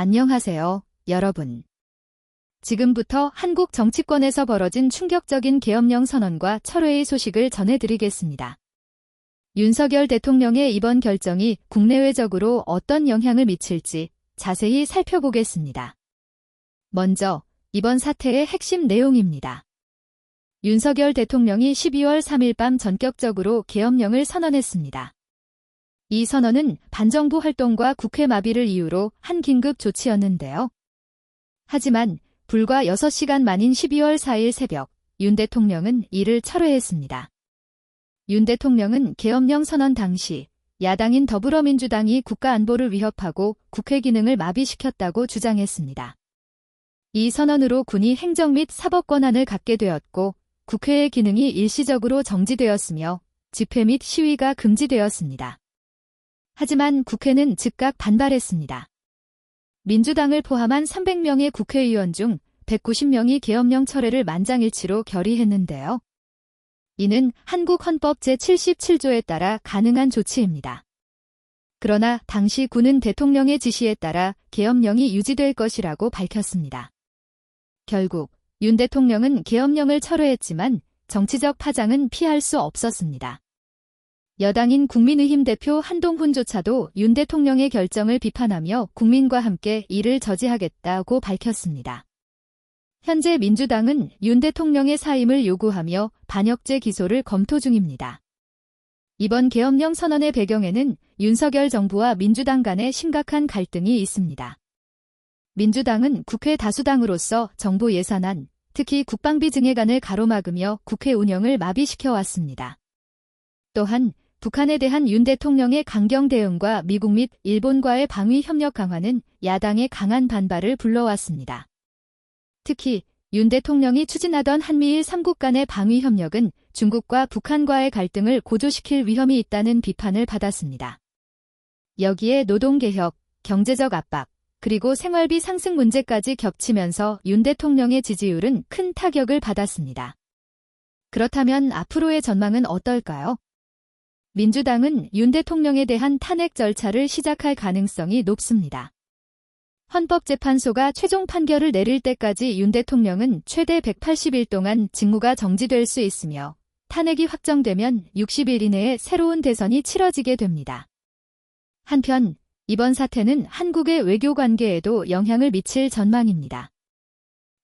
안녕하세요, 여러분. 지금부터 한국 정치권에서 벌어진 충격적인 계엄령 선언과 철회의 소식을 전해드리겠습니다. 윤석열 대통령의 이번 결정이 국내외적으로 어떤 영향을 미칠지 자세히 살펴보겠습니다. 먼저 이번 사태의 핵심 내용입니다. 윤석열 대통령이 12월 3일 밤 전격적으로 계엄령을 선언했습니다. 이 선언은 반정부 활동과 국회 마비를 이유로 한 긴급 조치였는데요. 하지만 불과 6시간 만인 12월 4일 새벽, 윤 대통령은 이를 철회했습니다. 윤 대통령은 계엄령 선언 당시 야당인 더불어민주당이 국가 안보를 위협하고 국회 기능을 마비시켰다고 주장했습니다. 이 선언으로 군이 행정 및 사법 권한을 갖게 되었고 국회의 기능이 일시적으로 정지되었으며 집회 및 시위가 금지되었습니다. 하지만 국회는 즉각 반발했습니다. 민주당을 포함한 300명의 국회의원 중 190명이 계엄령 철회를 만장일치로 결의했는데요. 이는 한국 헌법 제77조에 따라 가능한 조치입니다. 그러나 당시 군은 대통령의 지시에 따라 계엄령이 유지될 것이라고 밝혔습니다. 결국 윤 대통령은 계엄령을 철회했지만 정치적 파장은 피할 수 없었습니다. 여당인 국민의힘 대표 한동훈조차도 윤 대통령의 결정을 비판하며 국민과 함께 이를 저지하겠다고 밝혔습니다. 현재 민주당은 윤 대통령의 사임을 요구하며 반역죄 기소를 검토 중입니다. 이번 계엄령 선언의 배경에는 윤석열 정부와 민주당 간의 심각한 갈등이 있습니다. 민주당은 국회 다수당으로서 정부 예산안, 특히 국방비 증액안을 가로막으며 국회 운영을 마비시켜 왔습니다. 또한 북한에 대한 윤 대통령의 강경 대응과 미국 및 일본과의 방위 협력 강화는 야당의 강한 반발을 불러왔습니다. 특히 윤 대통령이 추진하던 한미일 3국 간의 방위 협력은 중국과 북한과의 갈등을 고조시킬 위험이 있다는 비판을 받았습니다. 여기에 노동개혁, 경제적 압박, 그리고 생활비 상승 문제까지 겹치면서 윤 대통령의 지지율은 큰 타격을 받았습니다. 그렇다면 앞으로의 전망은 어떨까요? 민주당은 윤 대통령에 대한 탄핵 절차를 시작할 가능성이 높습니다. 헌법재판소가 최종 판결을 내릴 때까지 윤 대통령은 최대 180일 동안 직무가 정지될 수 있으며 탄핵이 확정되면 60일 이내에 새로운 대선이 치러지게 됩니다. 한편 이번 사태는 한국의 외교 관계에도 영향을 미칠 전망입니다.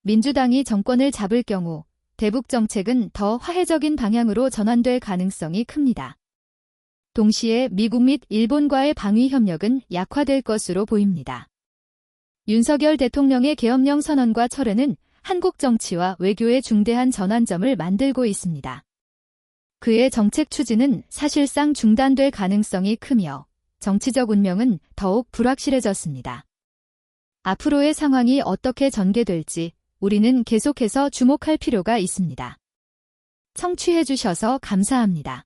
민주당이 정권을 잡을 경우 대북 정책은 더 화해적인 방향으로 전환될 가능성이 큽니다. 동시에 미국 및 일본과의 방위 협력은 약화될 것으로 보입니다. 윤석열 대통령의 계엄령 선언과 철회는 한국 정치와 외교의 중대한 전환점을 만들고 있습니다. 그의 정책 추진은 사실상 중단될 가능성이 크며 정치적 운명은 더욱 불확실해졌습니다. 앞으로의 상황이 어떻게 전개될지 우리는 계속해서 주목할 필요가 있습니다. 청취해주셔서 감사합니다.